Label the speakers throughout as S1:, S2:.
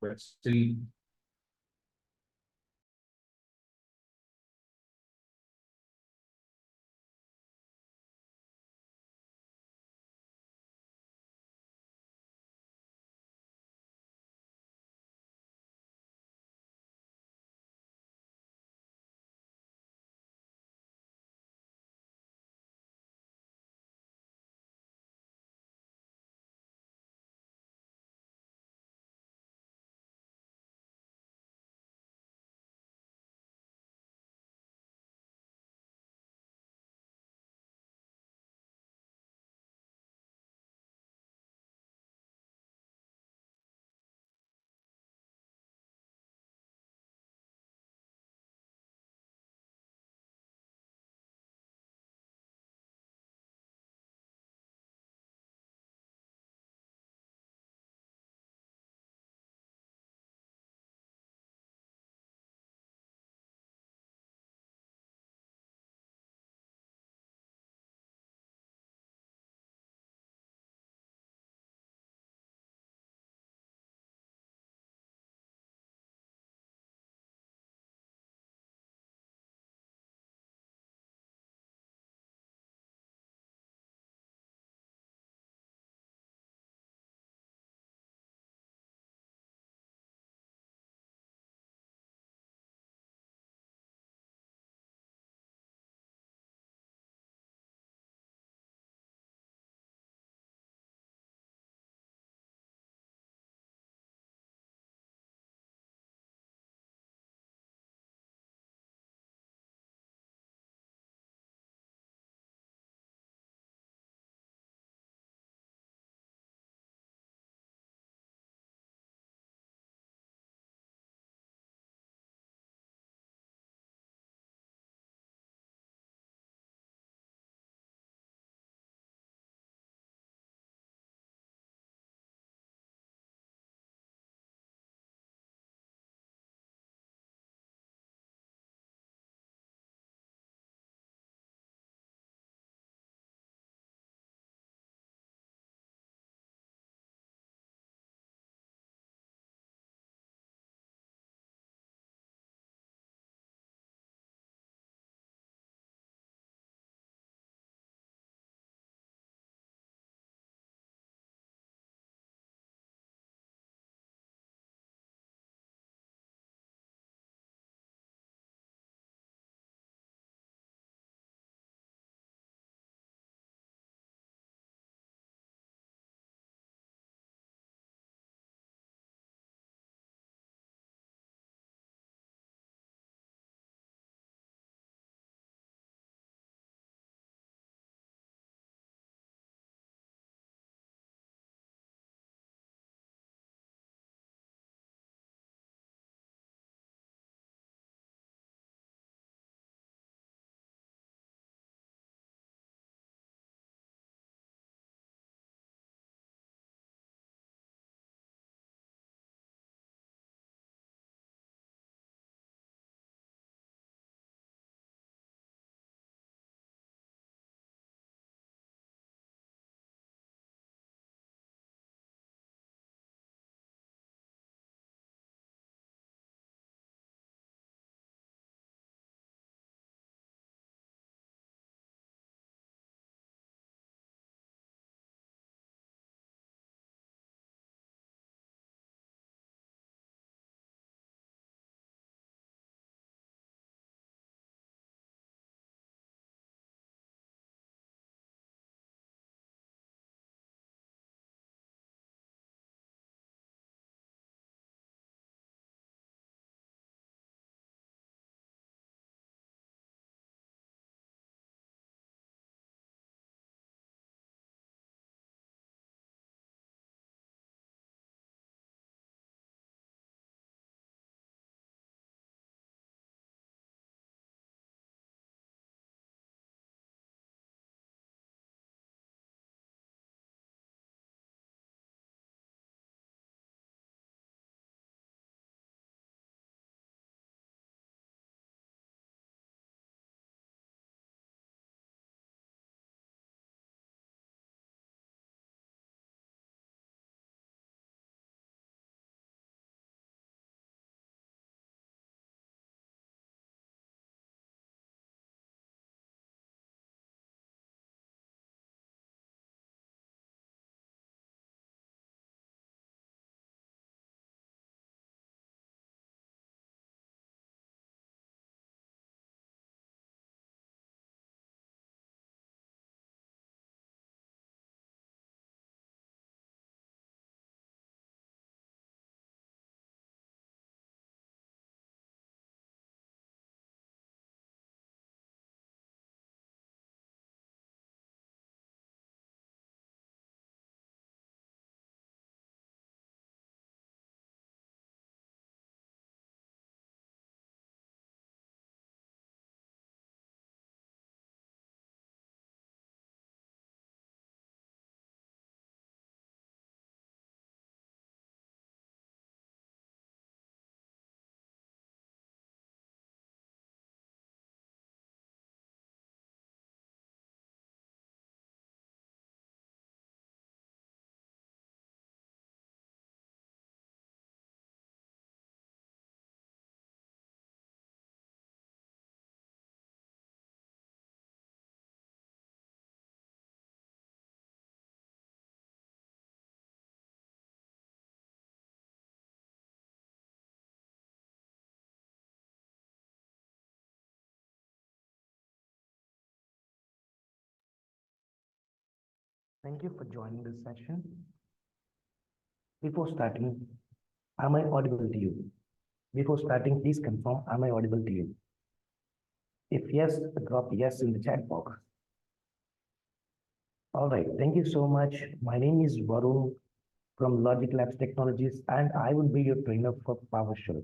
S1: but still Thank you for joining this session. Before starting, am I audible to you? Before starting, please confirm, am I audible to you? If yes, drop yes in the chat box. All right, thank you so much. My name is Varun from Logic Labs Technologies, and I will be your trainer for PowerShell.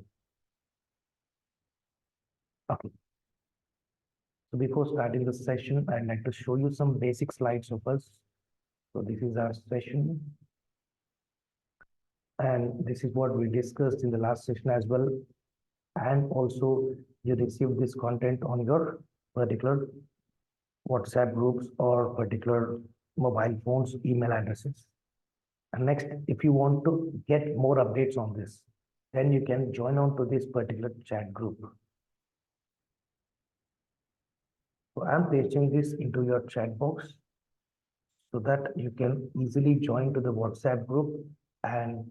S1: Okay, so before starting the session, I'd like to show you some basic slides of us. So this is our session, and this is what we discussed in the last session as well. And also, you receive this content on your particular WhatsApp groups or particular mobile phones, email addresses. And next, if you want to get more updates on this, then you can join on to this particular chat group. So I'm pasting this into your chat box so that you can easily join to the WhatsApp group and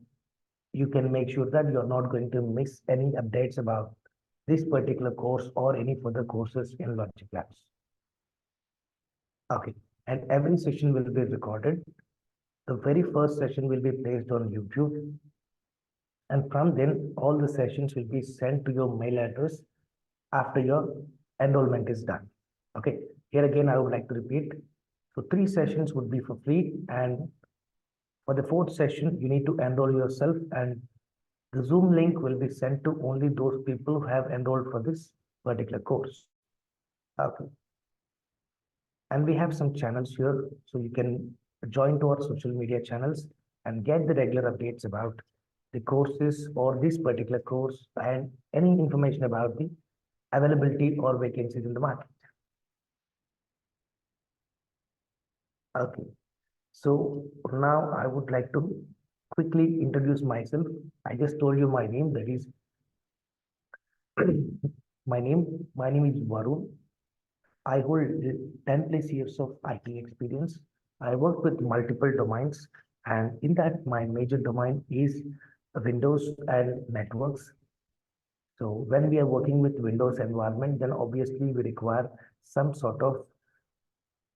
S1: you can make sure that you're not going to miss any updates about this particular course or any further courses in Logic Labs. Okay, and every session will be recorded. The very first session will be placed on YouTube. And from then, all the sessions will be sent to your mail address after your enrollment is done. Okay, here again, I would like to repeat. So 3 sessions would be for free. And for the 4th session, you need to enroll yourself. And the Zoom link will be sent to only those people who have enrolled for this particular course. Okay. And we have some channels here, so you can join to our social media channels and get the regular updates about the courses or this particular course and any information about the availability or vacancies in the market. Okay, so now I would like to quickly introduce myself. I just told you my name, that is my name is Varun. I hold 10 plus years of IT experience. I work with multiple domains, and in that, my major domain is Windows and networks. So when we are working with Windows environment, then obviously we require some sort of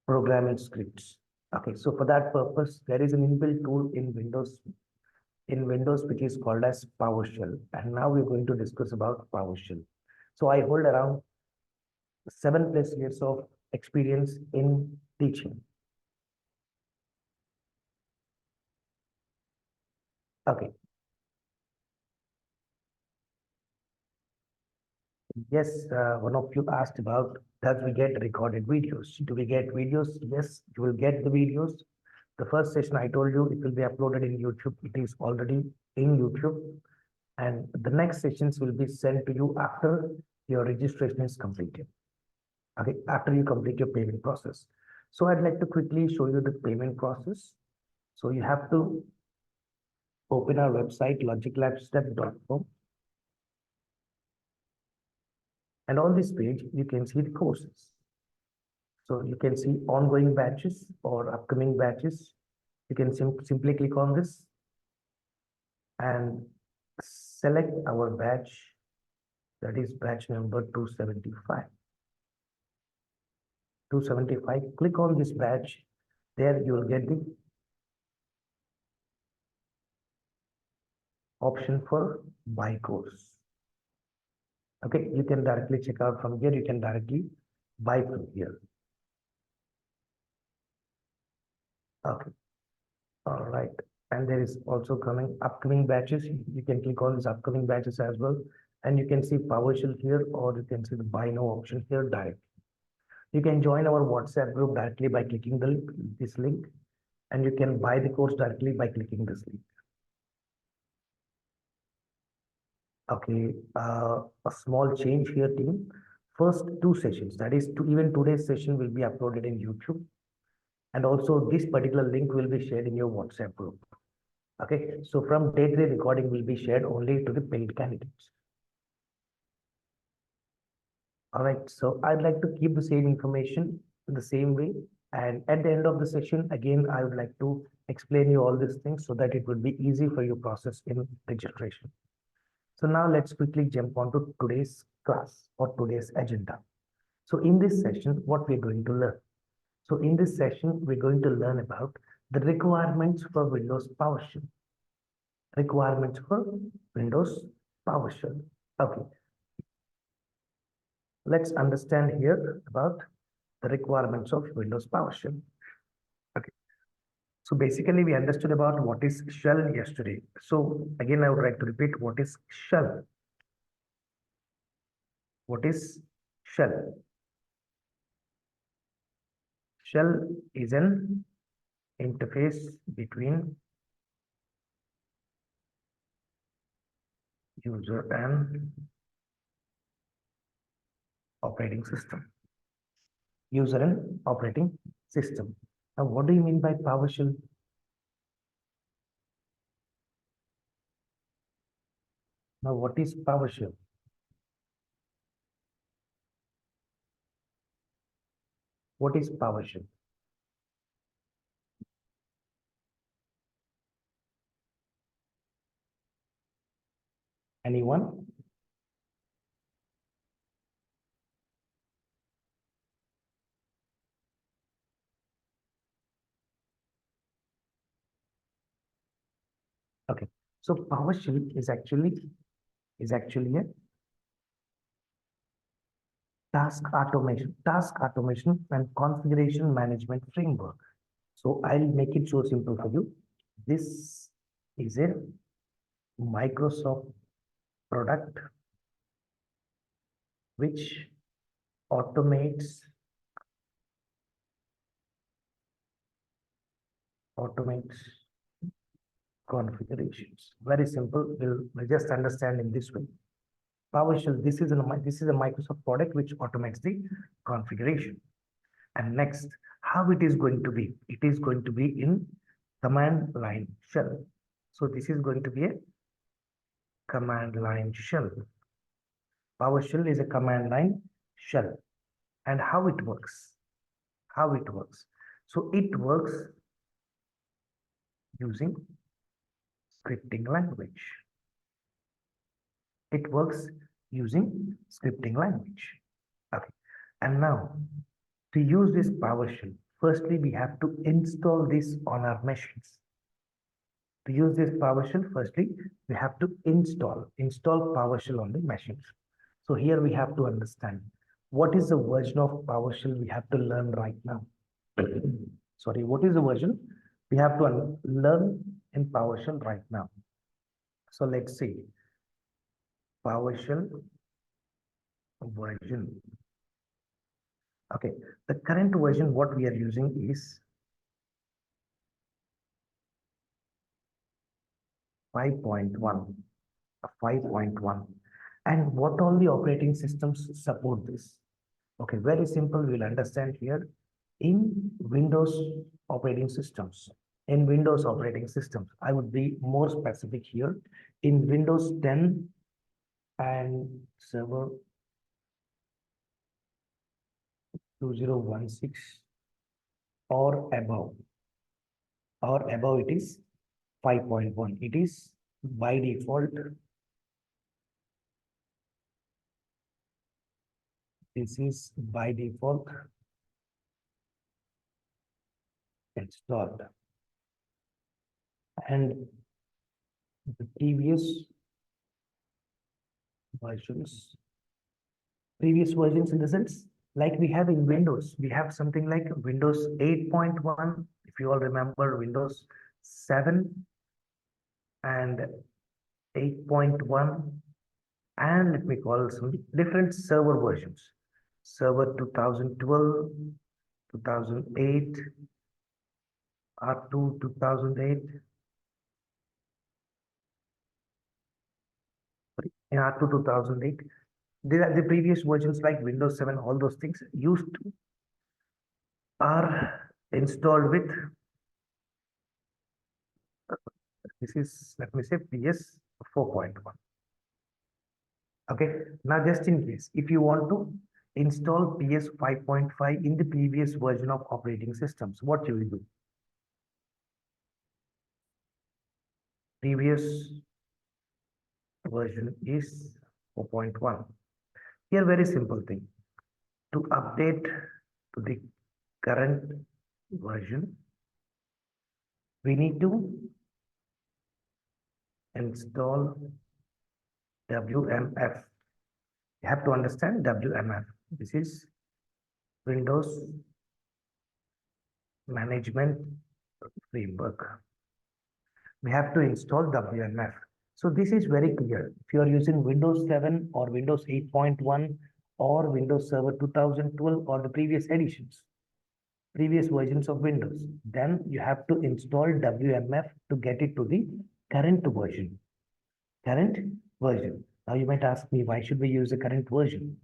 S1: programming scripts. Okay, so for that purpose, there is an inbuilt tool in Windows which is called as PowerShell. And now we're going to discuss about PowerShell. So I hold around 7 plus years of experience in teaching. Okay. Yes, one of you asked about, does we get recorded videos? Do we get videos? Yes, you will get the videos. The first session I told you, it will be uploaded in YouTube. It is already in YouTube. And the next sessions will be sent to you after your registration is completed. Okay, after you complete your payment process. So I'd like to quickly show you the payment process. So you have to open our website, logiclabstep.com. And on this page, you can see the courses. So you can see ongoing batches or upcoming batches. You can simply click on this and select our batch, that is batch number 275. 275, click on this batch. There you will get the option for buy course. Okay, you can directly check out from here. You can directly buy from here. Okay, all right. And there is also upcoming batches. You can click on these upcoming batches as well. And you can see PowerShell here, or you can see the buy now option here directly. You can join our WhatsApp group directly by clicking this link, and you can buy the course directly by clicking this link. Okay, a small change here, team. First 2 sessions, that is even today's session will be uploaded in YouTube. And also this particular link will be shared in your WhatsApp group. Okay, so from day 3 recording will be shared only to the paid candidates. All right, so I'd like to keep the same information in the same way. And at the end of the session, again, I would like to explain you all these things so that it would be easy for your process in registration. So now let's quickly jump onto today's class or today's agenda. So in this session, what we're going to learn. So in this session, we're going to learn about The requirements for Windows PowerShell. Requirements for Windows PowerShell. Okay, let's understand here about the requirements of Windows PowerShell. Okay, so basically we understood about what is shell yesterday. So again, I would like to repeat what is shell. What is shell? Shell is an interface between user and operating system. User and operating system. Now, what do you mean by PowerShell? Now, what is PowerShell? What is PowerShell? Anyone? Okay. So PowerShell is actually a task automation and configuration management framework. So I'll make it so simple for you. This is a Microsoft product which automates configurations. Very simple. We'll just understand in this way. PowerShell, this is a Microsoft product which automates the configuration. And next, how it is going to be? It is going to be in command line shell. So this is going to be a command line shell. PowerShell is a command line shell. And how it works? How it works? So it works using scripting language. It works using scripting language. Okay. And now to use this PowerShell, firstly, we have to install this on our machines. To use this PowerShell, firstly, we have to install PowerShell on the machines. So here we have to understand what is the version of PowerShell we have to learn right now. Sorry, what is the version we have to learn in PowerShell right now? So let's see. PowerShell version. Okay, the current version what we are using is 5.1. 5.1. And what all the operating systems support this? Okay, very simple. We'll understand here. In Windows operating systems, I would be more specific here. In Windows 10 and Server 2016 or above, it is 5.1. It is by default. This is by default installed. And the previous versions in the sense, like we have in Windows, we have something like Windows 8.1. If you all remember, Windows 7 and 8.1, and let me call some different server versions. Server 2012, 2008, R2 2008, in R2 2008. These are the previous versions like Windows 7, all those things used to are installed with this is, let me say, PS 4.1. Okay, now just in case, if you want to install PS 5.5 in the previous version of operating systems, what you will do? Previous version is 4.1. Here, very simple thing. To update to the current version, we need to install WMF. You have to understand WMF. This is Windows Management Framework. We have to install WMF. So this is very clear. If you are using Windows 7 or Windows 8.1 or Windows Server 2012 or the previous editions, previous versions of Windows, then you have to install WMF to get it to the current version. Current version. Now you might ask me, why should we use the current version?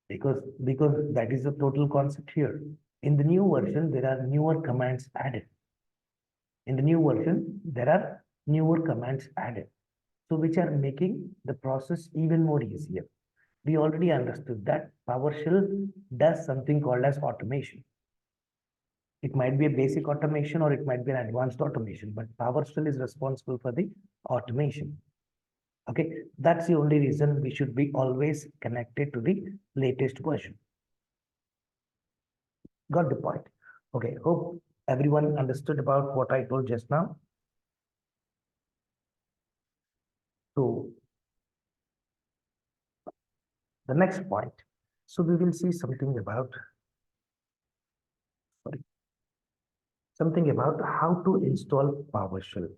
S1: Because that is the total concept here. In the new version, there are newer commands added. In the new version, there are newer commands added. So which are making the process even more easier. We already understood that PowerShell does something called as automation. It might be a basic automation or it might be an advanced automation, but PowerShell is responsible for the automation. Okay, that's the only reason we should be always connected to the latest version. Got the point? Okay, hope everyone understood about what I told just now. So the next point, so we will see something about how to install PowerShell.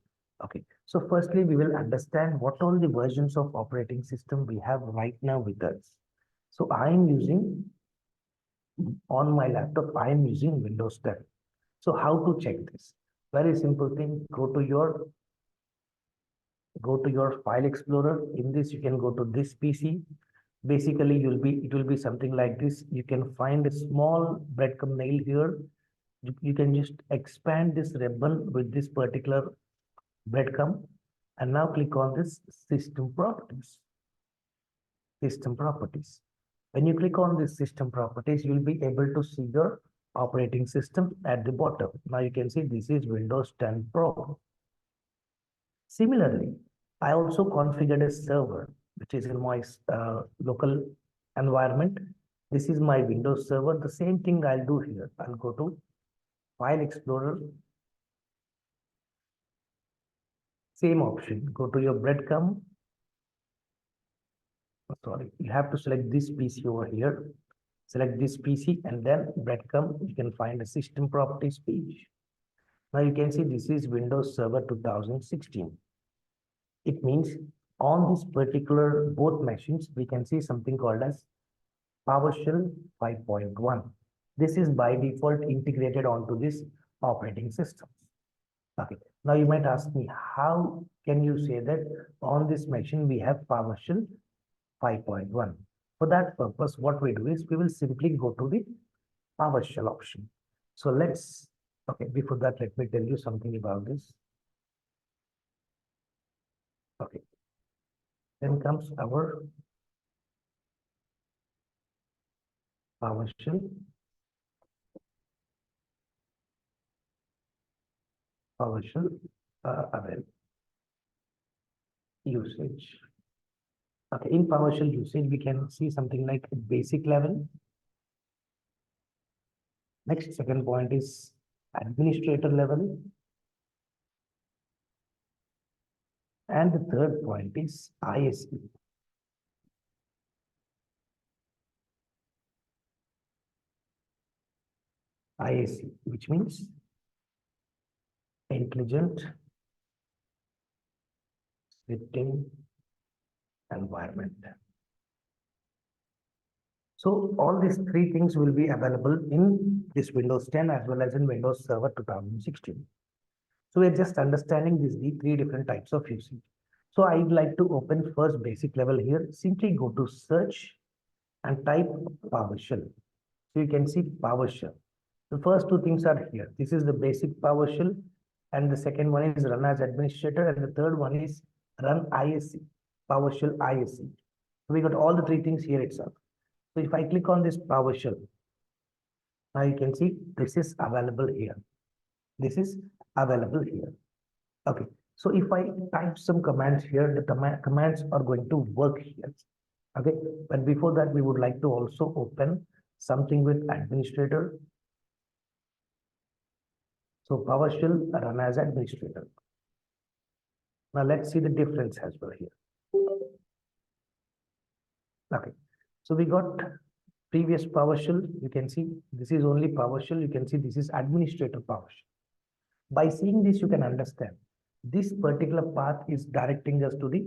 S1: Okay, so firstly, we will understand what all the versions of operating system we have right now with us. So I am using, on my laptop, I am using Windows 10. So how to check this? Very simple thing, go to your file explorer. In this, you can go to this PC. Basically, it will be something like this. You can find a small breadcrumb nail here. You can just expand this ribbon with this particular breadcrumb and now click on this system properties. System properties. When you click on this system properties, you will be able to see your operating system at the bottom. Now you can see this is Windows 10 Pro. Similarly, I also configured a server, which is in my local environment. This is my Windows server. The same thing I'll do here. I'll go to File Explorer. Same option. Go to your breadcrumb. Sorry, you have to select this PC over here. Select this PC and then breadcrumb. You can find a system properties page. Now you can see this is Windows Server 2016. It means on this particular both machines, we can see something called as PowerShell 5.1. This is by default integrated onto this operating system. Okay. Now you might ask me, how can you say that on this machine we have PowerShell 5.1? For that purpose, what we do is we will simply go to the PowerShell option. So let's, okay, before that, let me tell you something about this. Okay. Then comes our PowerShell usage. Okay, in PowerShell usage, we can see something like basic level. Next, second point is administrator level. And the third point is ISE. ISE, which means intelligent scripting environment. So all these three things will be available in this Windows 10 as well as in Windows Server 2016. So we're just understanding these three different types of usage. So I'd like to open first basic level here. Simply go to search and type PowerShell. So you can see PowerShell. The first two things are here. This is the basic PowerShell, and the second one is run as administrator, and the third one is run ISE, PowerShell ISE. So we got all the three things here itself. So if I click on this PowerShell, now you can see this is available here. This is available here. Okay. So if I type some commands here, the commands are going to work here. Okay. But before that, we would like to also open something with administrator. So PowerShell run as administrator. Now let's see the difference as well here. Okay, so we got previous PowerShell. You can see this is only PowerShell. You can see this is administrator PowerShell. By seeing this, you can understand this particular path is directing us to the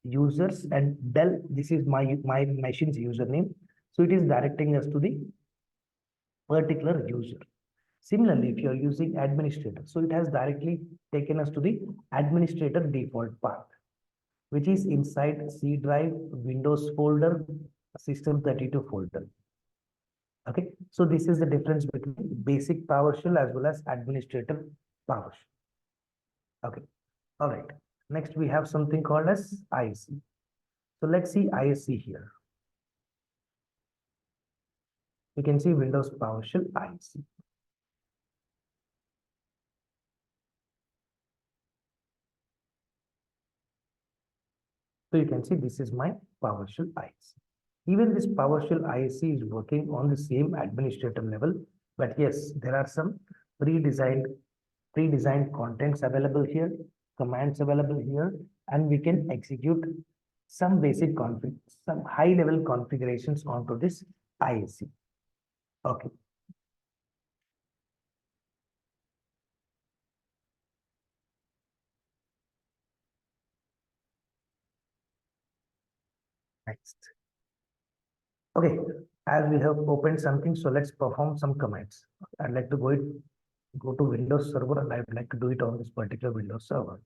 S1: users and Dell. This is my machine's username. So it is directing us to the particular user. Similarly, if you are using administrator, so it has directly taken us to the administrator default path, which is inside C drive, Windows folder, System32 folder. Okay, so this is the difference between basic PowerShell as well as administrator PowerShell. Okay, all right. Next, we have something called as IC. So let's see IC here. You can see Windows PowerShell IC. So you can see this is my PowerShell IC. Even this PowerShell IC is working on the same administrator level, but yes, there are some pre-designed contents available here, commands available here, and we can execute some basic config, some high-level configurations onto this IC. Okay. Next. Okay, as we have opened something, so let's perform some commands. I'd like to go to Windows Server, and I'd like to do it on this particular Windows Server.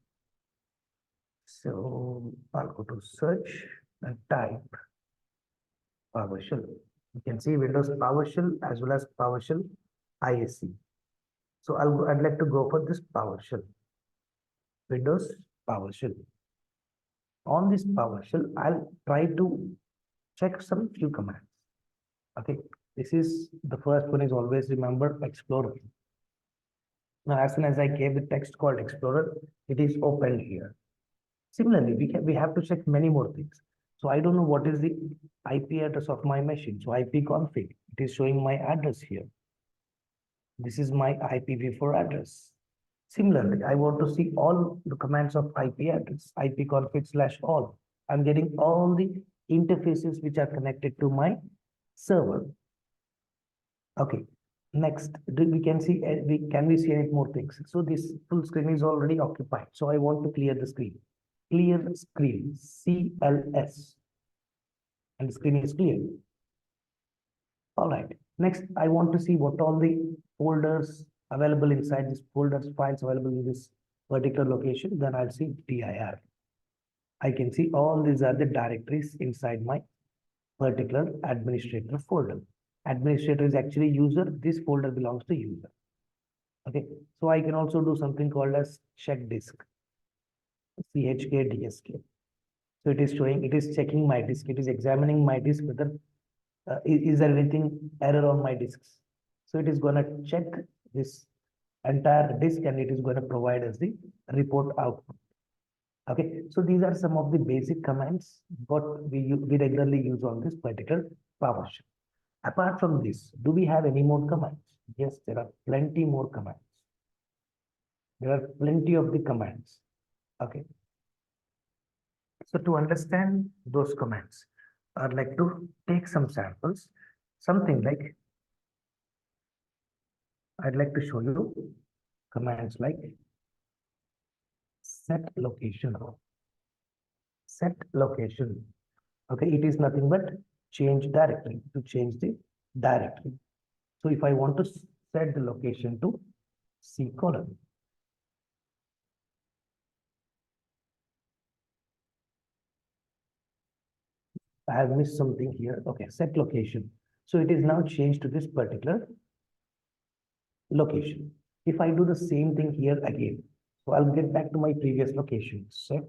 S1: So I'll go to search and type PowerShell. You can see Windows PowerShell as well as PowerShell ISC. So I'd like to go for this PowerShell. Windows PowerShell. On this PowerShell, I'll try to check some few commands. Okay, this is the first one is always remember Explorer. Now, as soon as I gave the text called Explorer, it is opened here. Similarly, we have to check many more things. So I don't know what is the IP address of my machine. So IP config, it is showing my address here. This is my IPv4 address. Similarly, I want to see all the commands of IP address, ipconfig/all. I'm getting all the interfaces which are connected to my server. Okay. Next, we can see can we see any more things? So this full screen is already occupied. So I want to clear the screen. Clear screen, CLS, and the screen is clear. All right. Next, I want to see what all the folders available inside this folders files available in this particular location. Then I'll see dir. I can see all these are the directories inside my particular administrator folder. Administrator is actually user. This folder belongs to user. Okay. So I can also do something called as check disk. chkdsk. So it is showing, it is checking my disk. It is examining my disk whether is there anything error on my disks. So it is going to check this entire disk and it is going to provide us the report output. Okay, so these are some of the basic commands what we regularly use on this particular PowerShell. Apart from this, do we have any more commands? Yes, there are plenty more commands. There are plenty of the commands. Okay. So to understand those commands, I'd like to take some samples, something like, I'd like to show you commands like set location. Set location. Okay, it is nothing but change directory, to change the directory. So if I want to set the location to C colon, I have missed something here. Okay, set location. So it is now changed to this particular location. If I do the same thing here again, so I'll get back to my previous location. Set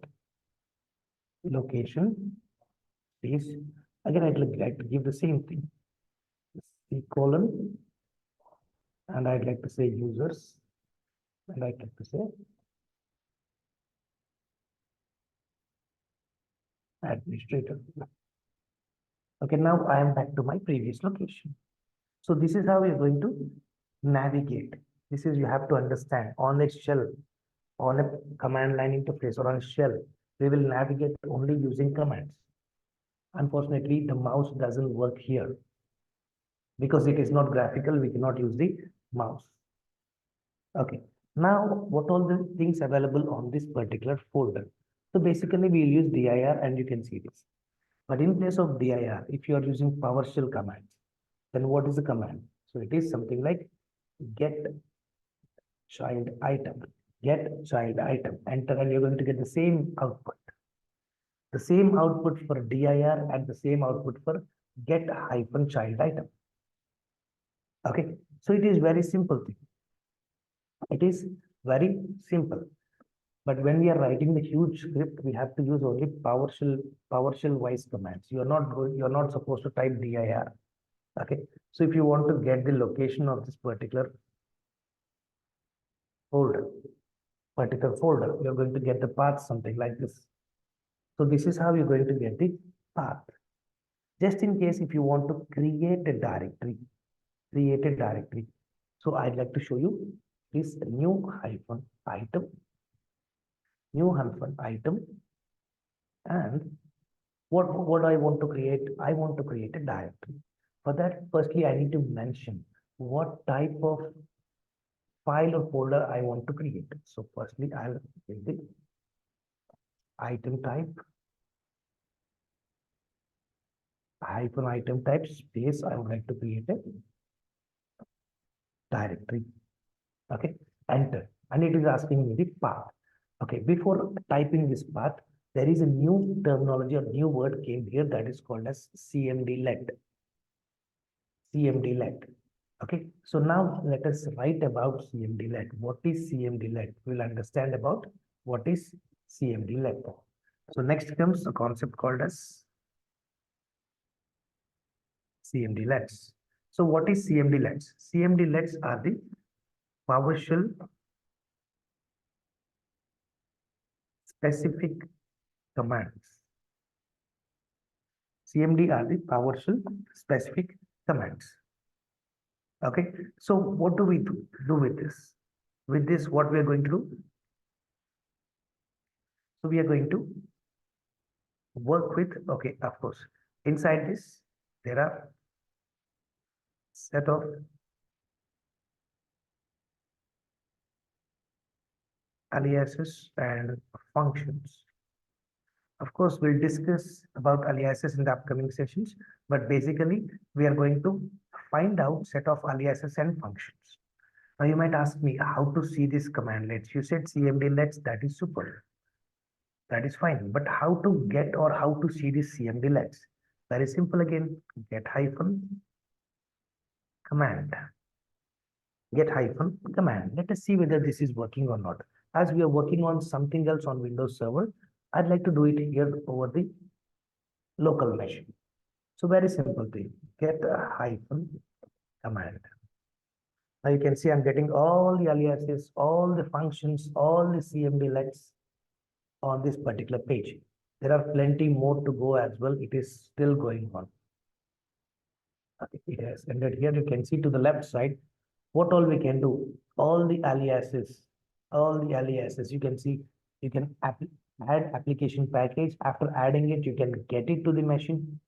S1: location is again. I'd like to give the same thing. C colon, and I'd like to say users, and I'd like to say administrator. Okay, now I am back to my previous location. So this is how we are going to navigate This is, you have to understand, on a shell, on a command line interface or on a shell, we will navigate only using commands. Unfortunately, the mouse doesn't work here because it is not graphical. We cannot use the mouse. Okay. Now, what all the things available on this particular folder? So basically, we'll use dir and you can see this. But in place of dir, if you are using PowerShell commands, then what is the command? So it is something like get child item, get child item, enter, and you're going to get the same output. The same output for dir and the same output for get hyphen child item. Okay, so it is very simple thing. It is very simple. But when we are writing the huge script, we have to use only PowerShell wise commands. You're not supposed to type dir. Okay, so if you want to get the location of this particular folder, you're going to get the path something like this. So this is how you're going to get the path. Just in case if you want to create a directory. So I'd like to show you this new hyphen item, and what I want to create? I want to create a directory. For that, firstly, I need to mention what type of file or folder I want to create. So firstly, I'll get the item type, hyphen item type space. I would like to create a directory. Okay, enter, and it is asking me the path. Okay, before typing this path, there is a new terminology or new word came here that is called as cmd-let. Okay, so now let us write about cmd-let. What is cmd-let? We'll understand about what is cmd-let. So next comes a concept called as cmd-lets. So what is cmd-lets? Cmd-lets are the PowerShell specific commands. CMD are the PowerShell specific commands. Okay, so what do we do with this? With this, what we are going to do? So we are going to work with, okay, of course, inside this, there are set of aliases and functions. Of course, we'll discuss about aliases in the upcoming sessions, but basically we are going to find out set of aliases and functions. Now you might ask me how to see this commandlets. You said cmd-lets, that is super. That is fine, but how to get or how to see this cmd-lets? Very simple again, get hyphen command. Get hyphen command. Let us see whether this is working or not. As we are working on something else on Windows Server, I'd like to do it here over the local machine. So very simple thing, get a hyphen command. Now you can see I'm getting all the aliases, all the functions, all the cmd-lets on this particular page. There are plenty more to go as well. It is still going on. It has ended here. You can see to the left side, what all we can do, all the aliases, you can see, you can add application package. After adding it, you can get it to the machine.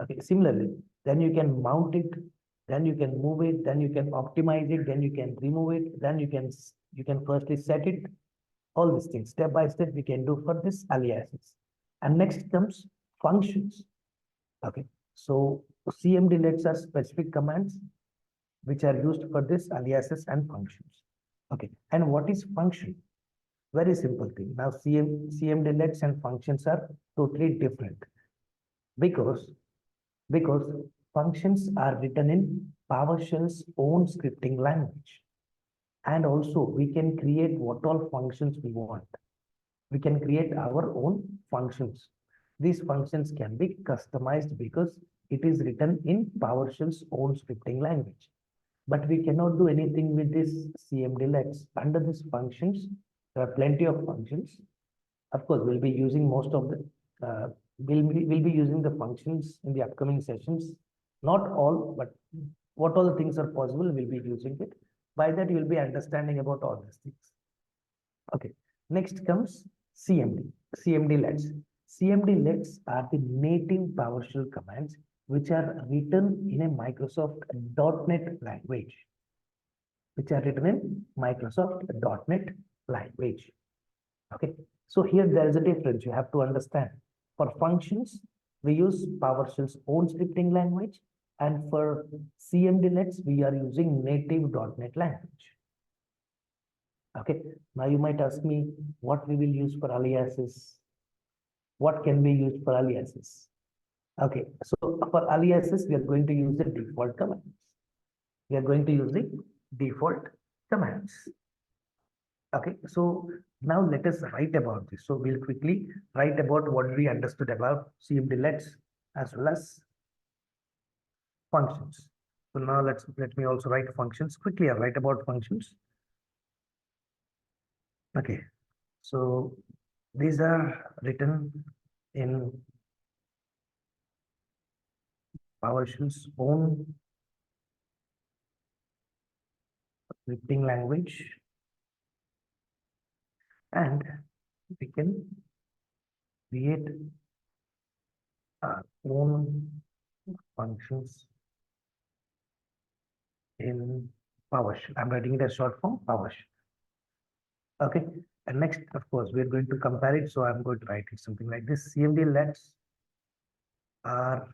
S1: Okay, similarly, then you can mount it, then you can move it, then you can optimize it, then you can remove it, then you can firstly set it. All these things step by step we can do for this aliases. And next comes functions. Okay, so cmd-lets are specific commands which are used for this aliases and functions. Okay, and what is function? Very simple thing. Now cmd-lets and functions are totally different because functions are written in PowerShell's own scripting language. And also we can create what all functions we want. We can create our own functions. These functions can be customized because it is written in PowerShell's own scripting language. But we cannot do anything with this cmd-lets. Under these functions, there are plenty of functions. Of course, we'll be using most of the, we'll be using the functions in the upcoming sessions. Not all, but what all the things are possible, we'll be using it. By that, you'll be understanding about all these things. Okay. Next comes CMD. CMD-lets. CMD-lets are the native PowerShell commands which are written in a Microsoft .NET language. Which are written in Microsoft .NET language. Okay. So here there is a difference you have to understand. For functions, we use PowerShell's own scripting language, and for CMD-lets, we are using native .NET language. Okay, now you might ask me what we will use for aliases. What can we use for aliases? Okay, so for aliases, we are going to use the default commands. We are going to use the default commands. Okay, so now let us write about this. So we'll quickly write about what we understood about CMD-lets as well as functions. So now let me also write functions quickly. I'll write about functions. Okay, so these are written in PowerShell's own scripting language, and we can create our own functions in PowerShell. I'm writing it as short form PowerShell. Okay, and next, of course, we're going to compare it. So I'm going to write it something like this: CMD-lets are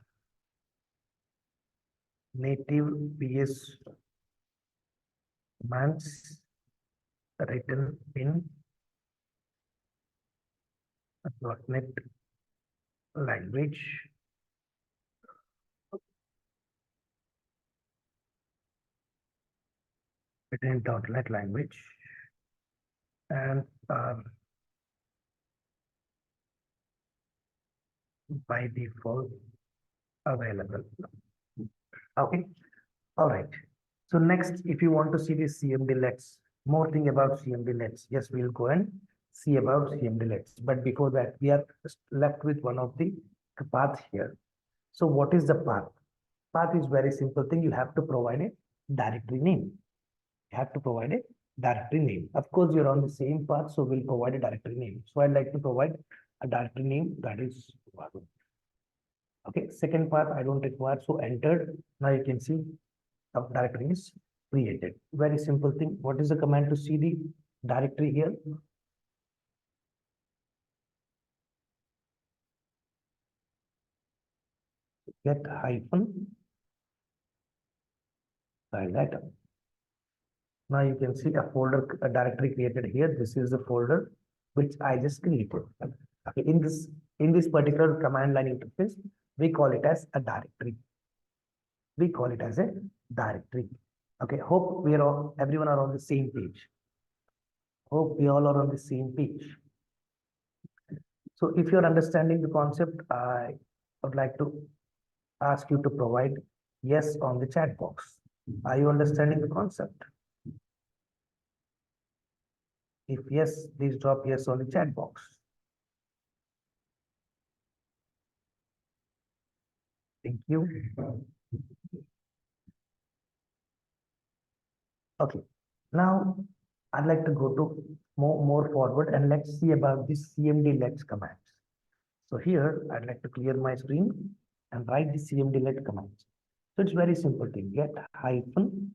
S1: native PS commands written in .NET language. Written in .NET language and by default available. Okay, all right. So next, if you want to see this CMD-lets, more thing about CMD-lets, yes, we'll go and see about CMD-lets. But before that, we are left with one of the path here. So what is the path? Path is very simple thing. You have to provide a directory name. You have to provide a directory name. Of course, you're on the same path, so we'll provide a directory name. So I'd like to provide a directory name that is okay. Second path I don't require, so entered. Now you can see a directory is created. Very simple thing. What is the command to see the directory here? Get hyphen file data. Now you can see a folder, a directory created here. This is the folder which I just created. Okay, in this particular command line interface, we call it as a directory. We call it as a directory. Okay, hope we are all, everyone are on the same page. Hope we all are on the same page. So if you're understanding the concept, I would like to ask you to provide yes on the chat box. Are you understanding the concept? If yes, please drop yes on the chat box. Thank you. Okay, now I'd like to go to more forward and let's see about the CMD-lets commands. So here I'd like to clear my screen and write the CMD-let commands. So it's very simple thing. Get hyphen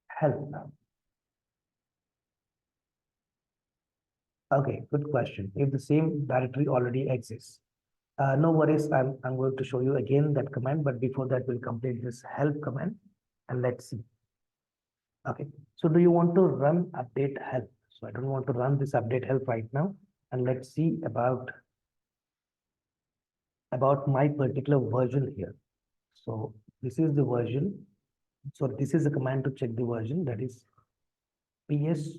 S1: help. Okay, good question. If the same directory already exists, no worries. I'm going to show you again that command, but before that, we'll complete this help command and let's see. Okay, so do you want to run update help? So I don't want to run this update help right now, and let's see about my particular version here. So this is the version. So this is the command to check the version, that is ps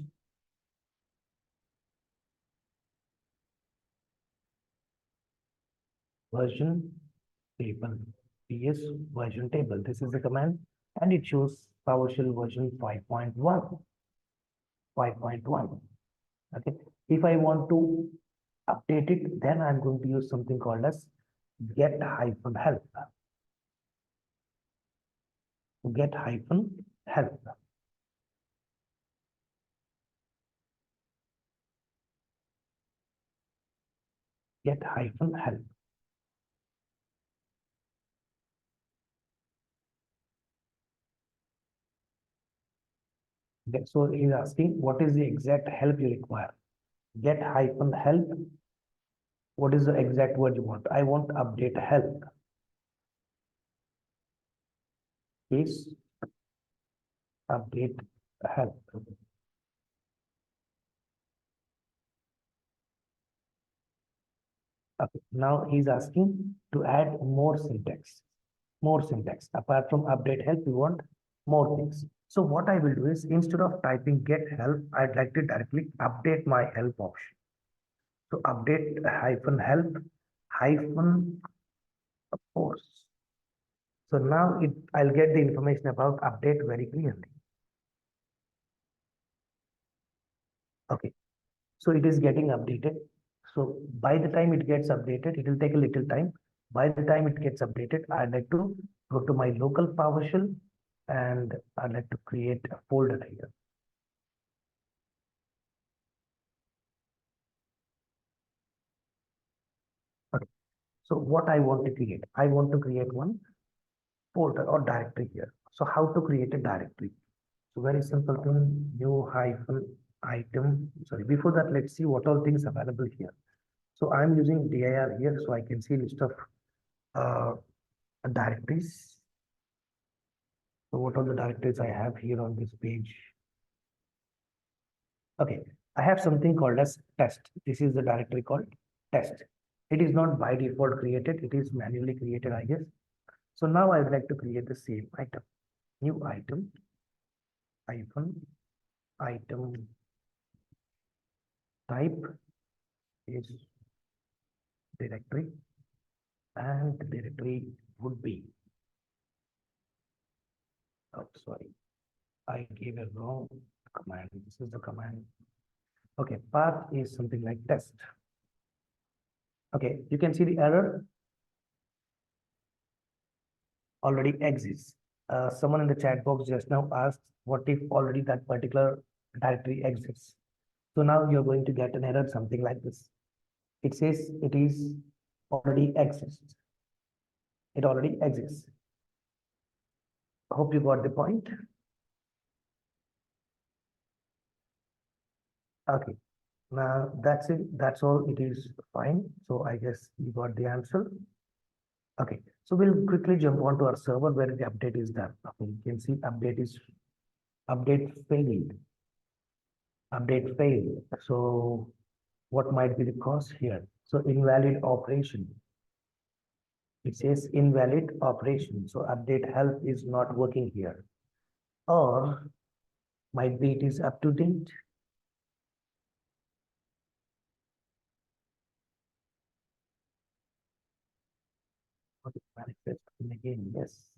S1: version table. PS version table. This is the command, and it shows PowerShell version 5.1. 5.1. Okay. If I want to update it, then I'm going to use something called as get hyphen help. get hyphen help. Get hyphen help. So he's asking what is the exact help you require. Get hyphen help. What is the exact word you want? I want update help. Is update help. Okay. Now he's asking to add more syntax. More syntax. Apart from update help, we want more things. So what I will do is instead of typing get help, I'd like to directly update my help option. So update hyphen help hyphen force. So now I'll get the information about update very clearly. Okay. So it is getting updated. So by the time it gets updated, it will take a little time. By the time it gets updated, I'd like to go to my local PowerShell and I'd like to create a folder here. Okay. So what I want to create, I want to create one folder or directory here. So how to create a directory? So very simple thing, new hyphen item. Sorry, before that, let's see what all things available here. So I'm using dir here, so I can see list of directories. So what are the directories I have here on this page? Okay, I have something called as test. This is the directory called test. It is not by default created, it is manually created, I guess. So now I would like to create the same item. New item, hyphen, item type is directory, and the directory would be, oh, sorry, I gave a wrong command. This is the command. Okay, path is something like test. Okay, you can see the error already exists. Someone in the chat box just now asked, what if already that particular directory exists? So now you're going to get an error, something like this. It says it is already exists. It already exists. Hope you got the point. Okay, now that's it. That's all. It is fine. So I guess you got the answer. Okay, so we'll quickly jump on to our server where the update is done. Okay, you can see update failed. Update failed. So what might be the cause here? So invalid operation. It says invalid operation. So update help is not working here. Or might be it is up to date. Okay, manifest again, yes.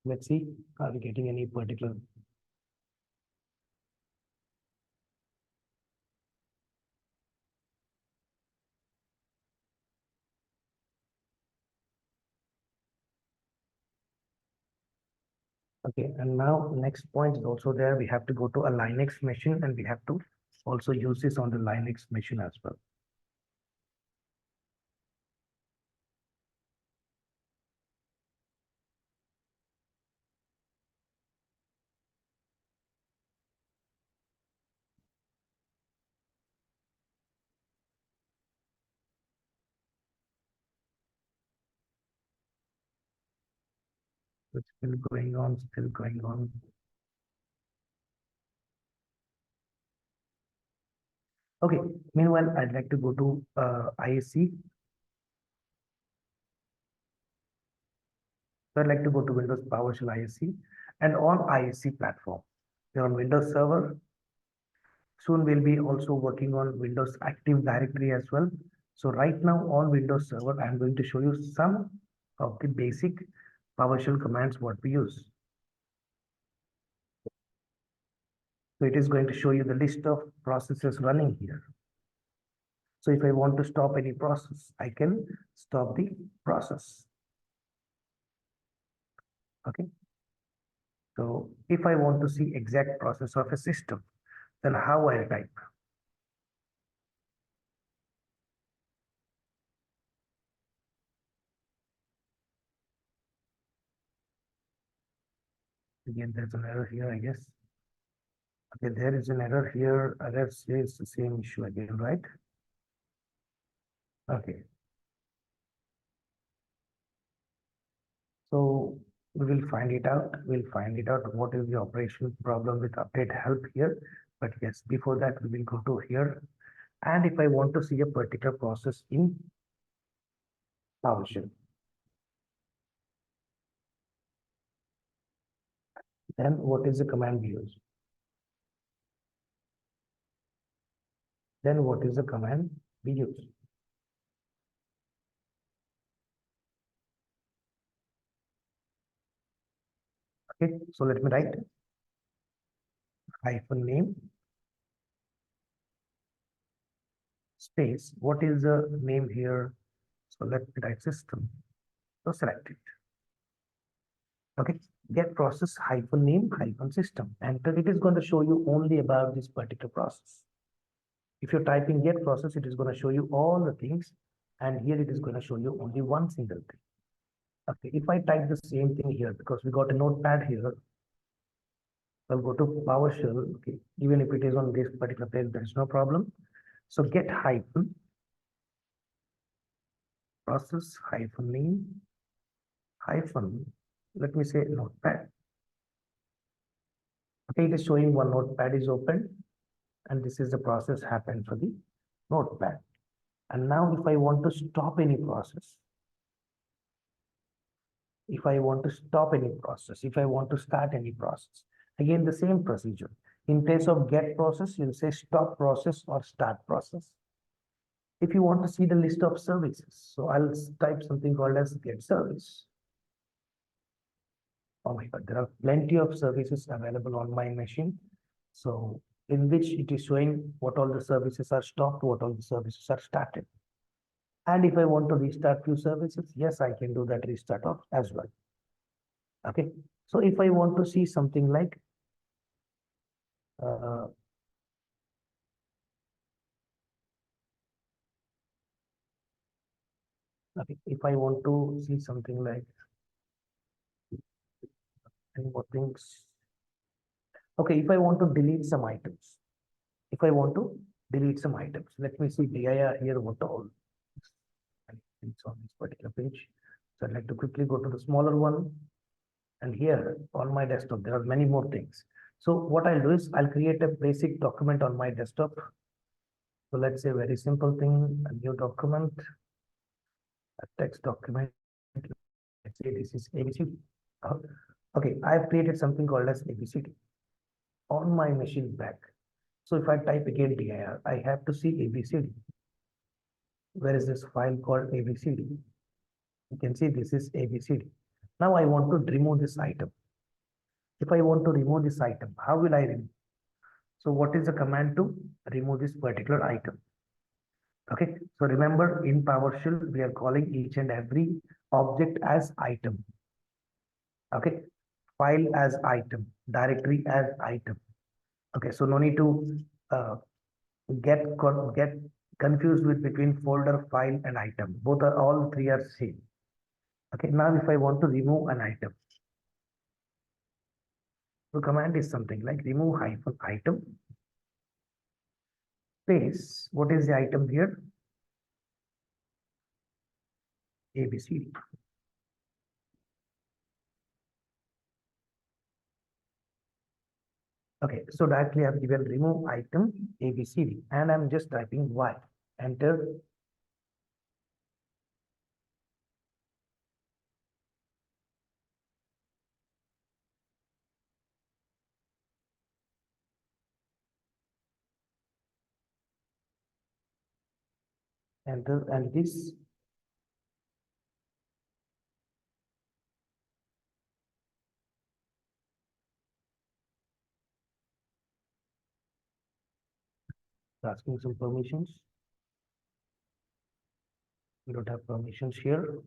S1: Let's see, are we getting any particular? Okay, and now next point is also there. We have to go to a Linux machine and we have to also use this on the Linux machine as well. It's still going on, still going on. Okay, meanwhile, I'd like to go to ISC. So I'd like to go to Windows PowerShell ISC, and on ISC platform. We're on Windows Server. Soon we'll be also working on Windows Active Directory as well. So right now on Windows Server, I'm going to show you some of the basic PowerShell commands what we use. So it is going to show you the list of processes running here. So if I want to stop any process, I can stop the process. Okay. So if I want to see exact process of a system, then how I type? Again, there's an error here, I guess. Okay, there is an error here. Error says the same issue again, right? Okay. So we will find it out. We'll find it out what is the operational problem with update help here. But yes, before that, we will go to here. And if I want to see a particular process in PowerShell, then what is the command we use? Then what is the command we use? Okay, so let me write hyphen name space. What is the name here? So let me write system. So select it. Okay, get process hyphen name hyphen system. Enter. It is going to show you only about this particular process. If you're typing get process, it is going to show you all the things. And here it is going to show you only one single thing. Okay, if I type the same thing here, because we got a notepad here, I'll go to PowerShell. Okay, even if it is on this particular page, there is no problem. So get hyphen process hyphen name hyphen, let me say notepad. Okay, it is showing one notepad is open, and this is the process happened for the notepad. And now if I want to stop any process, if I want to stop any process, if I want to start any process, again the same procedure. In place of get process, you'll say stop process or start process. If you want to see the list of services, so I'll type something called as get service. Oh my God, there are plenty of services available on my machine. So in which it is showing what all the services are stopped, what all the services are started. And if I want to restart few services, yes, I can do that restart off as well. Okay. So if I want to see something like okay, if I want to see something like any more things. Okay, if I want to delete some items, if I want to delete some items, let me see dir here what all it's on this particular page. So I'd like to quickly go to the smaller one. And here on my desktop, there are many more things. So what I'll do is I'll create a basic document on my desktop. So let's say very simple thing, a new document, a text document. Let's say this is ABCD. Okay, I've created something called as ABCD on my machine back. So if I type again dir, I have to see ABCD. Where is this file called ABCD? You can see this is ABCD. Now I want to remove this item. If I want to remove this item, how will I remove? So what is the command to remove this particular item? Okay, so remember in PowerShell, we are calling each and every object as item. Okay, file as item, directory as item. Okay, so no need to get confused with between folder, file, and item. Both are all three are same. Okay, now if I want to remove an item, the command is something like remove hyphen item space. What is the item here? ABCD. Okay, so directly I've given remove item ABCD and I'm just typing Y. Enter. Enter, and this asking some permissions. We don't have permissions here.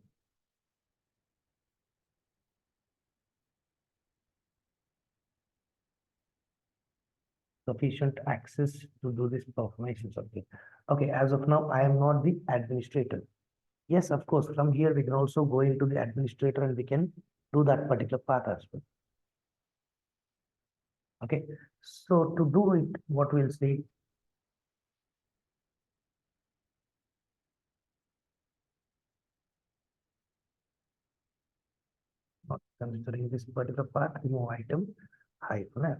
S1: Sufficient access to do this performations. Okay, as of now I am not the administrator. Yes, of course, from here we can also go into the administrator and we can do that particular path as well. Okay, so to do it, what we'll say, not considering this particular path, remove item hyphen f.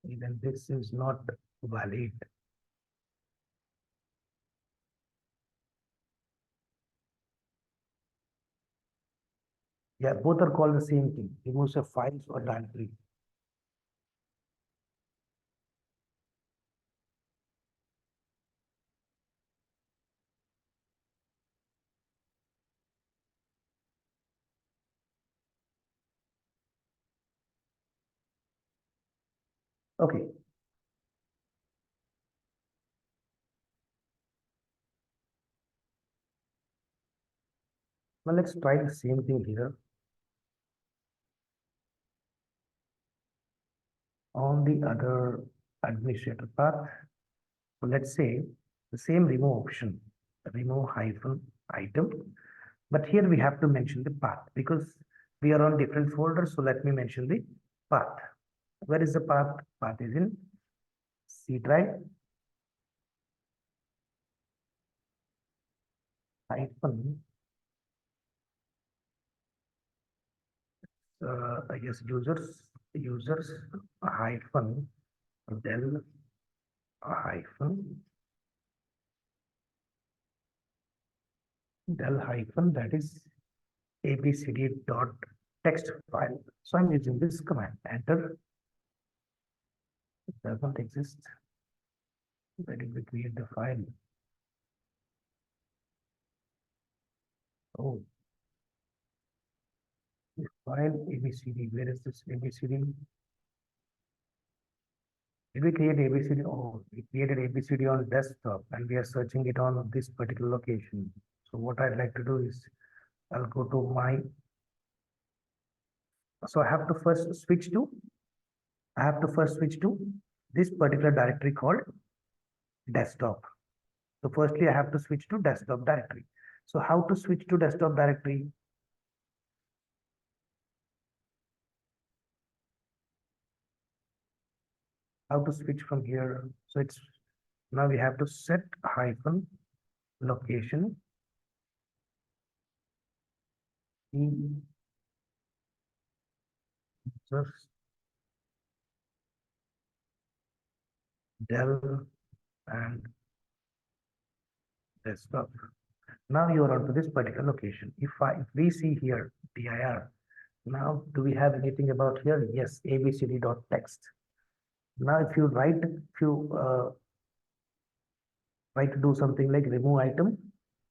S1: Even this is not valid. Yeah, both are called the same thing. Removes a files or directory. Okay. Now let's try the same thing here on the other administrator path. So let's say the same remove option, remove hyphen item, but here we have to mention the path because we are on different folders. So let me mention the path. Where is the path? Path is in C drive hyphen I guess users hyphen del hyphen that is abcd dot text file. So I'm using this command, enter. It doesn't exist. Where did we create the file? Oh, the file abcd. Where is this abcd? Did we create abcd? Oh, we created abcd on desktop and we are searching it on this particular location. So what I'd like to do is I'll go to my, so I have to first switch to this particular directory called desktop. So firstly, I have to switch to desktop directory. So how to switch to desktop directory? How to switch from here? So it's, now we have to set hyphen location users del and desktop. Now you are onto this particular location. If we see here dir, now do we have anything about here? Yes, abcd.text. Now if you try to do something like remove item.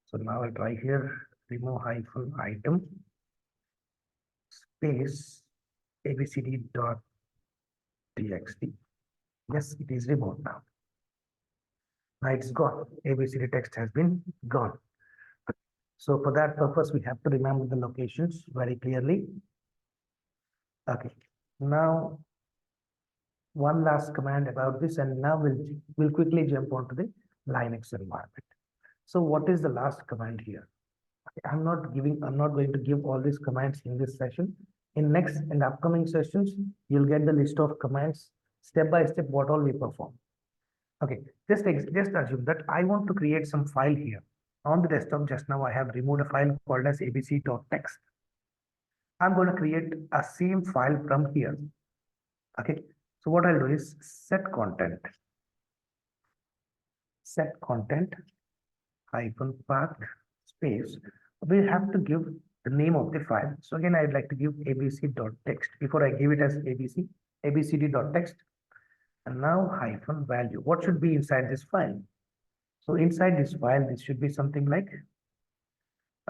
S1: So now I'll try here, remove hyphen item space abcd.txt. Yes, it is removed now. Now it's gone. ABCD text has been gone. So for that purpose, we have to remember the locations very clearly. Okay. Now, one last command about this, and now we'll quickly jump onto the Linux environment. So what is the last command here? I'm not going to give all these commands in this session. In next and upcoming sessions, you'll get the list of commands step by step what all we perform. Okay, just assume that I want to create some file here on the desktop. Just now I have removed a file called as abc.txt. I'm going to create a same file from here. Okay, so what I'll do is set content hyphen path space. We have to give the name of the file. So again, I'd like to give abc.txt before I give it as abcd.txt. And now hyphen value. What should be inside this file? So inside this file, this should be something like,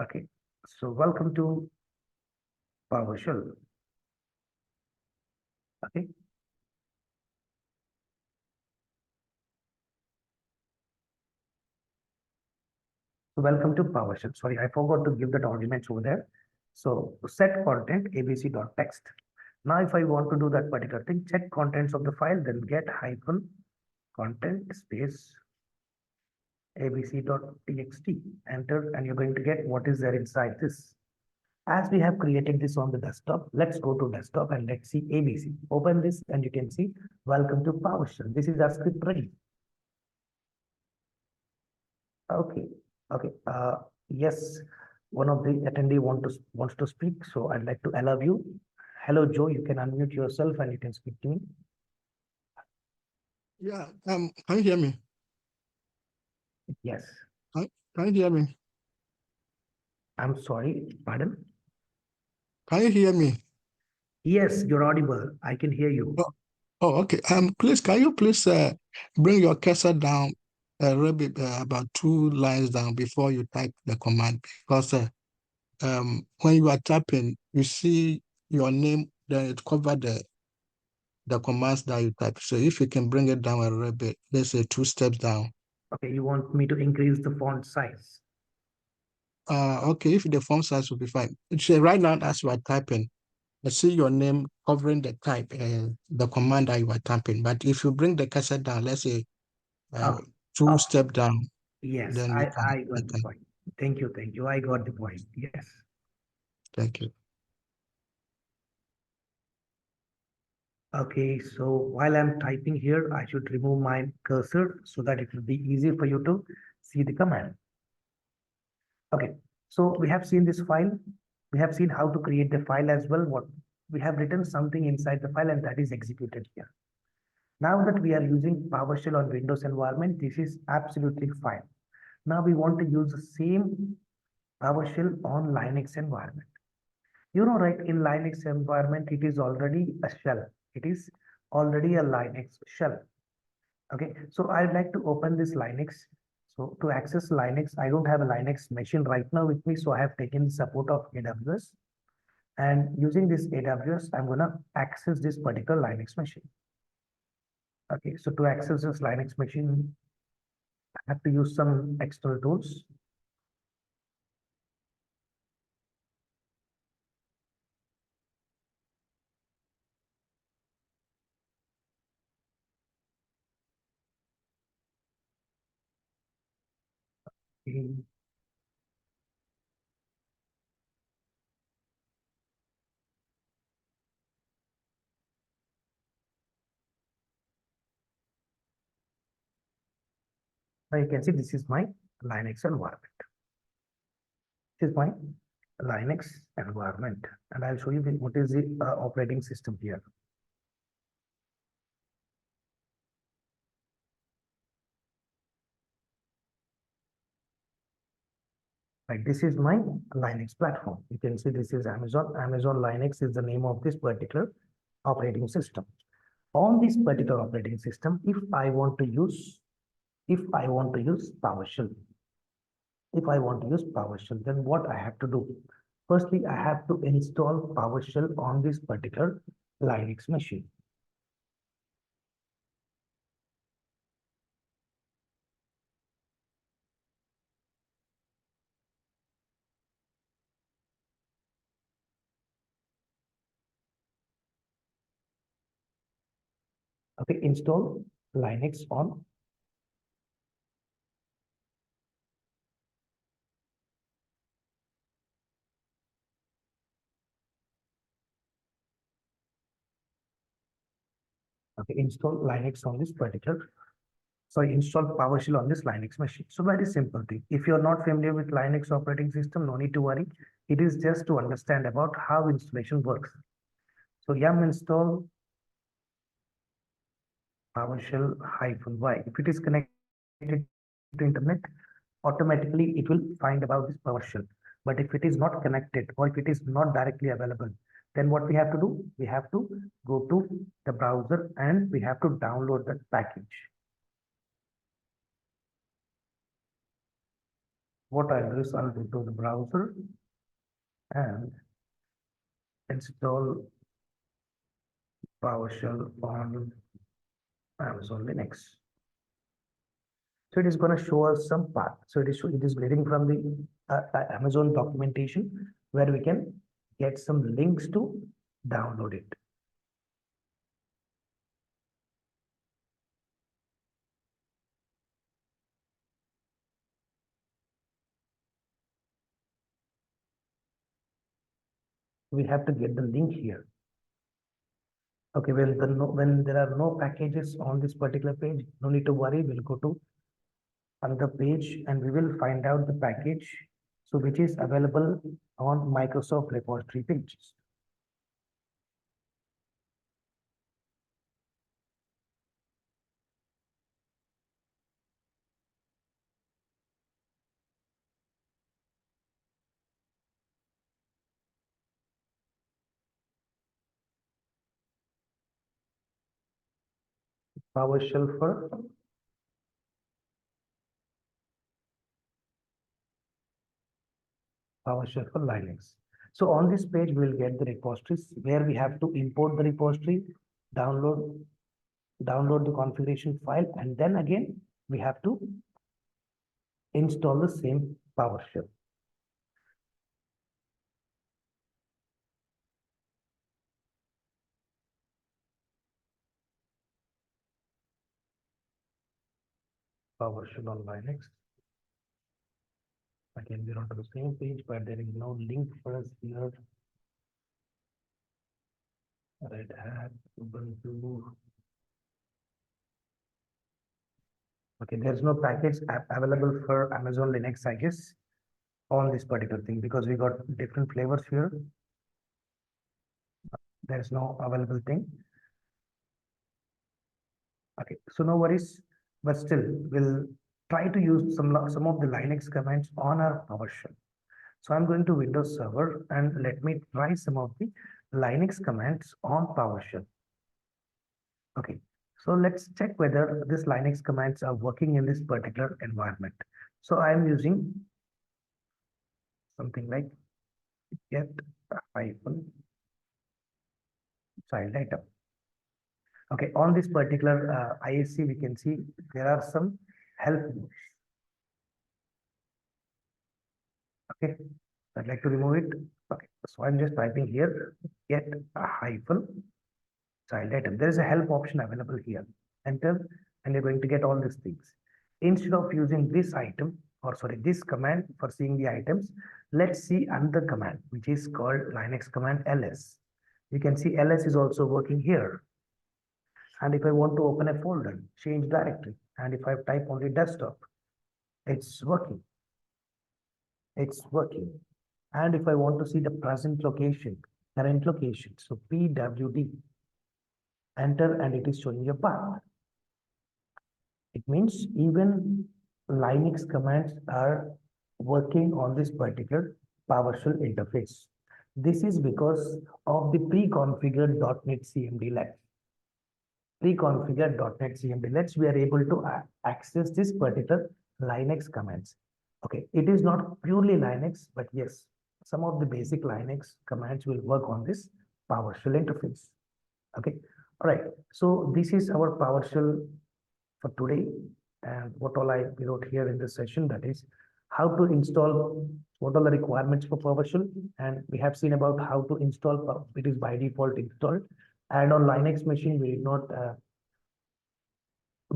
S1: okay, so welcome to PowerShell. Okay. Welcome to PowerShell. Sorry, I forgot to give that arguments over there. So set content abc.text. Now, if I want to do that particular thing, check contents of the file, then get hyphen content space abc.txt. Enter, and you're going to get what is there inside this. As we have created this on the desktop, let's go to desktop and let's see ABC. Open this and you can see, welcome to PowerShell. This is our script ready. Okay, okay. Yes, one of the attendee wants to speak, so I'd like to allow you. Hello, Joe. You can unmute yourself and you can speak to me.
S2: Yeah. Can you hear me?
S1: Yes.
S2: Can you hear me?
S1: I'm sorry. Pardon?
S2: Can you hear me?
S1: Yes, you're audible. I can hear you.
S2: Okay. Please, can you please bring your cursor down a little bit, about 2 lines down before you type the command, because when you are typing, you see your name, then it covers the commands that you type. So if you can bring it down a little bit, let's say 2 steps down.
S1: Okay, you want me to increase the font size?
S2: Okay, if the font size will be fine. So right now, as you are typing, I see your name covering the type, the command that you are typing. But if you bring the cursor down, let's say
S1: Okay.
S2: two
S1: Oh,
S2: step down,
S1: yes,
S2: then
S1: I got the point. Thank you, thank you. I got the point. Yes.
S2: thank you.
S1: Okay, so while I'm typing here, I should remove my cursor so that it will be easy for you to see the command. Okay, so we have seen this file. We have seen how to create the file as well. What we have written something inside the file and that is executed here. Now that we are using PowerShell on Windows environment, this is absolutely fine. Now we want to use the same PowerShell on Linux environment. You know, right, in Linux environment, it is already a shell. It is already a Linux shell. Okay, so I'd like to open this Linux. So to access Linux, I don't have a Linux machine right now with me, so I have taken the support of AWS. And using this AWS, I'm gonna access this particular Linux machine. Okay, so to access this Linux machine, I have to use some external tools. Okay. Now you can see this is my Linux environment. This is my Linux environment, and I'll show you what is the operating system here. Right, this is my Linux platform. You can see this is Amazon. Amazon Linux is the name of this particular operating system. On this particular operating system, if I want to use PowerShell, then what I have to do? Firstly, I have to install PowerShell on this particular Linux machine. Okay, install Linux on. Okay, install Linux on this particular. Sorry, install PowerShell on this Linux machine. So very simple thing. If you're not familiar with Linux operating system, no need to worry. It is just to understand about how installation works. So yum install PowerShell -y. If it is connected to internet, automatically it will find about this PowerShell. But if it is not connected or if it is not directly available, then what we have to do? We have to go to the browser and we have to download that package. What I'll do is I'll go to the browser and install PowerShell on Amazon Linux. So it is going to show us some path. So it is getting from the Amazon documentation where we can get some links to download it. We have to get the link here. Okay, when there are no packages on this particular page, no need to worry. We'll go to another page and we will find out the package, so which is available on Microsoft repository pages. PowerShell for Linux. So on this page, we'll get the repositories where we have to import the repository, download the configuration file, and then again, we have to install the same PowerShell. PowerShell on Linux. Again, we're onto the same page, but there is no link for us here. Red Hat, Ubuntu. Okay, there's no package available for Amazon Linux, I guess, on this particular thing because we got different flavors here. There's no available thing. Okay, so no worries, but still we'll try to use some of the Linux commands on our PowerShell. So I'm going to Windows Server and let me try some of the Linux commands on PowerShell. Okay, so let's check whether this Linux commands are working in this particular environment. So I'm using something like get -child item. Okay, on this particular ISC, we can see there are some help nodes. Okay, I'd like to remove it. Okay, so I'm just typing here get -child item. There is a help option available here. Enter, and you're going to get all these things. Instead of using this item, or sorry, this command for seeing the items, let's see another command, which is called Linux command ls. You can see ls is also working here. And if I want to open a folder, change directory, and if I type only desktop, it's working. It's working. And if I want to see the present location, current location, so pwd, enter, and it is showing a path. It means even Linux commands are working on this particular PowerShell interface. This is because of the pre-configured .NET CMD pre-configured.NET CMD we are able to access this particular Linux commands. Okay, it is not purely Linux, but yes, some of the basic Linux commands will work on this PowerShell interface. Okay, all right. So this is our PowerShell for today, and what all I wrote here in this session, that is how to install, what are the requirements for PowerShell, and we have seen about how to install. It is by default installed. And on Linux machine, we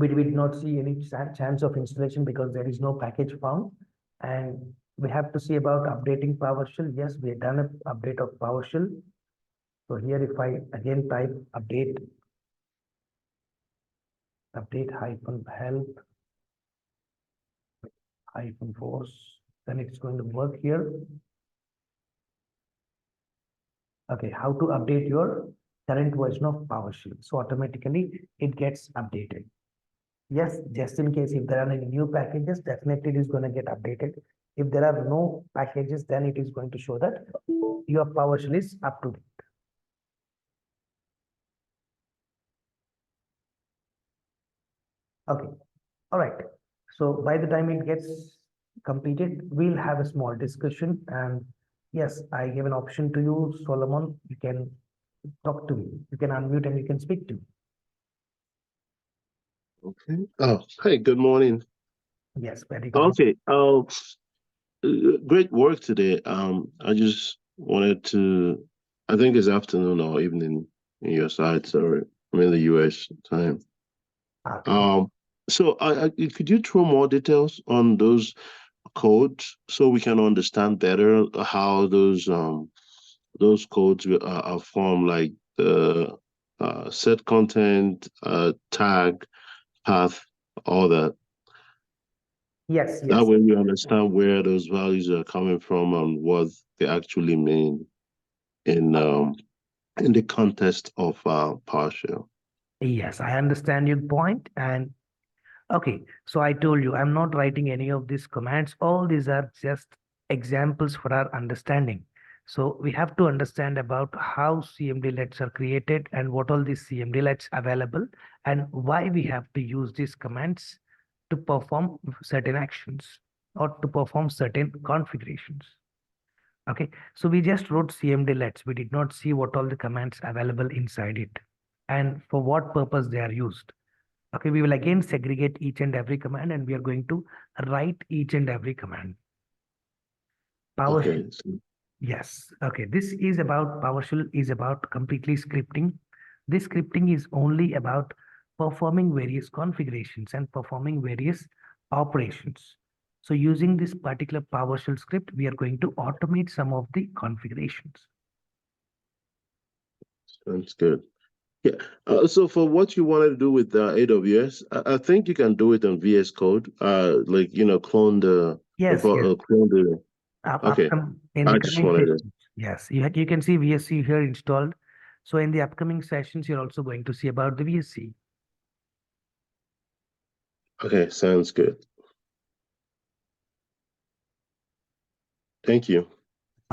S1: did not see any chance of installation because there is no package found. And we have to see about updating PowerShell. Yes, we have done an update of PowerShell. So here, if I again type update -help -force, then it's going to work here. Okay, how to update your current version of PowerShell. So automatically it gets updated. Yes, just in case if there are any new packages, definitely it is going to get updated. If there are no packages, then it is going to show that your PowerShell is up to date. Okay, all right. So by the time it gets completed, we'll have a small discussion. And yes, I give an option to you, Solomon. You can talk to me. You can unmute and you can speak to me.
S3: Okay. Oh, hey, good morning.
S1: Yes, very good.
S3: Okay. Great work today. I just wanted to. I think it's afternoon or evening in your side. Sorry, I'm in the US time.
S1: Okay.
S3: Um. So, could you throw more details on those codes so we can understand better how those codes are formed, like the set content, tag, path, all that.
S1: Yes,
S3: That
S1: yes.
S3: way we understand where those values are coming from and what they actually mean in the context of PowerShell.
S1: Yes, I understand your point. And okay, so I told you I'm not writing any of these commands. All these are just examples for our understanding. So we have to understand about how CMD lets are created and what all these CMD lets available and why we have to use these commands to perform certain actions or to perform certain configurations. Okay, so we just wrote CMD lets. We did not see what all the commands available inside it and for what purpose they are used. Okay, we will again segregate each and every command and we are going to write each and every command. PowerShell,
S3: Okay.
S1: yes. Okay, this is about PowerShell is about completely scripting. This scripting is only about performing various configurations and performing various operations. So using this particular PowerShell script, we are going to automate some of the configurations.
S3: Sounds good. Yeah. So for what you wanted to do with AWS, I think you can do it on VS Code. Like clone
S1: Yes, yes.
S3: clone the. Okay.
S1: Upcoming in the
S3: I just
S1: coming
S3: wanted to.
S1: sessions. Yes, you can see VSC here installed. So in the upcoming sessions, you're also going to see about the VSC.
S3: Okay. Sounds good. Thank you.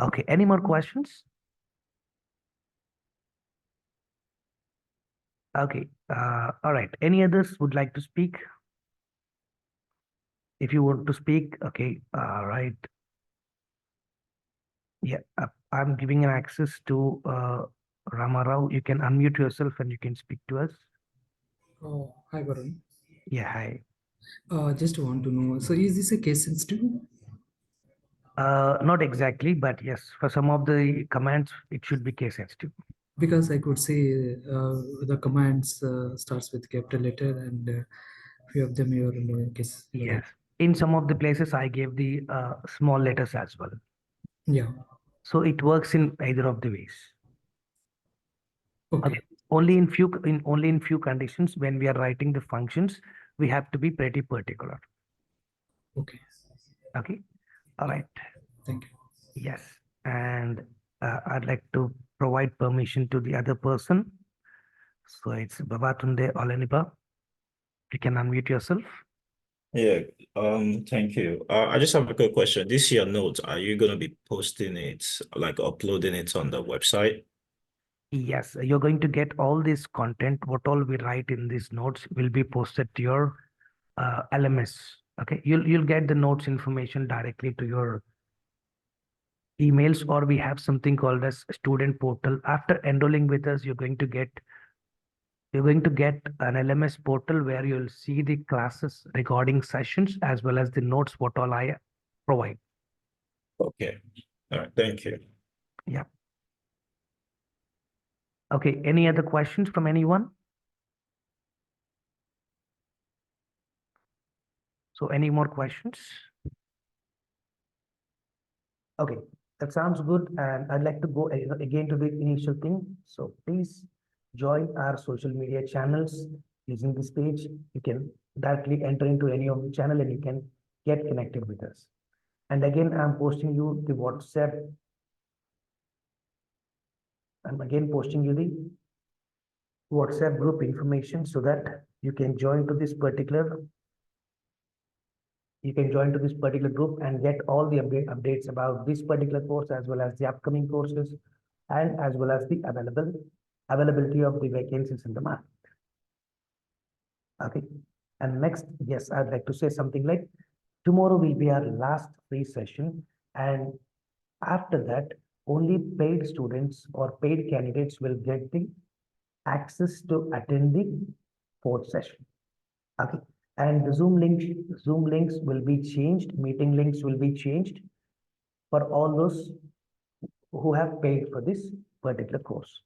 S1: Okay, any more questions? Okay, all right. Any others would like to speak? If you want to speak, okay, all right. Yeah, I'm giving an access to Ramarao. You can unmute yourself and you can speak to us.
S4: Oh, hi, Varun.
S1: Yeah, hi.
S4: Just want to know, so is this a case sensitive?
S1: Not exactly, but yes, for some of the commands, it should be case sensitive.
S4: Because I could say the commands starts with capital letter and few of them are in lowercase.
S1: Yes. In some of the places, I gave the small letters as well.
S4: Yeah.
S1: So it works in either of the ways.
S4: Okay.
S1: Okay. Only in few conditions when we are writing the functions, we have to be pretty particular.
S4: Okay.
S1: Okay. All right.
S4: Thank you.
S1: Yes. And I'd like to provide permission to the other person. So it's Babatunde Oleniba. You can unmute yourself.
S5: Yeah, thank you. I just have a quick question. This year note, are you gonna be posting it, like uploading it on the website?
S1: Yes, you're going to get all this content. What all we write in these notes will be posted to your LMS. Okay, you'll get the notes information directly to your emails, or we have something called as student portal. After enrolling with us, you're going to get an LMS portal where you'll see the classes recording sessions as well as the notes what all I provide.
S5: Okay. All right, thank you.
S1: Yeah. Okay, any other questions from anyone? So any more questions? Okay, that sounds good. And I'd like to go again to the initial thing. So please join our social media channels using this page. You can directly enter into any of the channel and you can get connected with us. And again, I'm posting you the WhatsApp. I'm again posting you the WhatsApp group information so that you can join to this particular group and get all the updates about this particular course as well as the upcoming courses and as well as the availability of the vacancies in the market. Okay. And next, yes, I'd like to say something like tomorrow will be our last free session. And after that, only paid students or paid candidates will get the access to attend the fourth session. Okay. And the Zoom links will be changed, meeting links will be changed for all those who have paid for this particular course.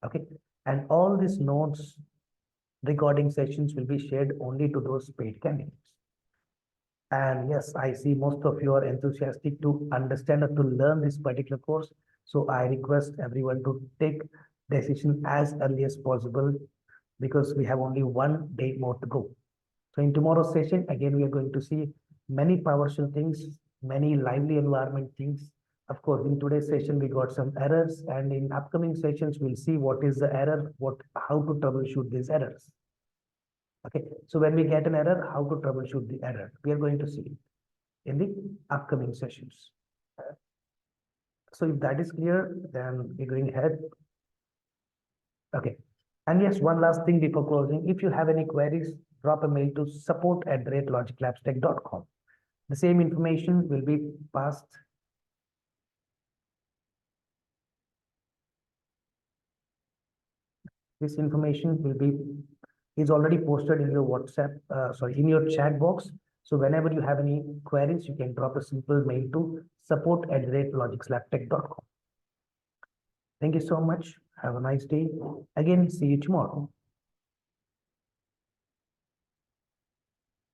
S1: Okay, and all these notes, recording sessions will be shared only to those paid candidates. And yes, I see most of you are enthusiastic to understand or to learn this particular course. So I request everyone to take decision as early as possible because we have only 1 day more to go. So in tomorrow's session, again, we are going to see many PowerShell things, many lively environment things. Of course, in today's session, we got some errors, and in upcoming sessions, we'll see what is the error, how to troubleshoot these errors. Okay, so when we get an error, how to troubleshoot the error, we are going to see it in the upcoming sessions. So if that is clear, then we're going ahead. Okay, and yes, one last thing before closing, if you have any queries, drop a mail to support@logiclabstech.com. The same information will be passed. This information is already posted in your WhatsApp, in your chat box. So whenever you have any queries, you can drop a simple mail to support@logiclabstech.com. Thank you so much. Have a nice day. Again, see you tomorrow.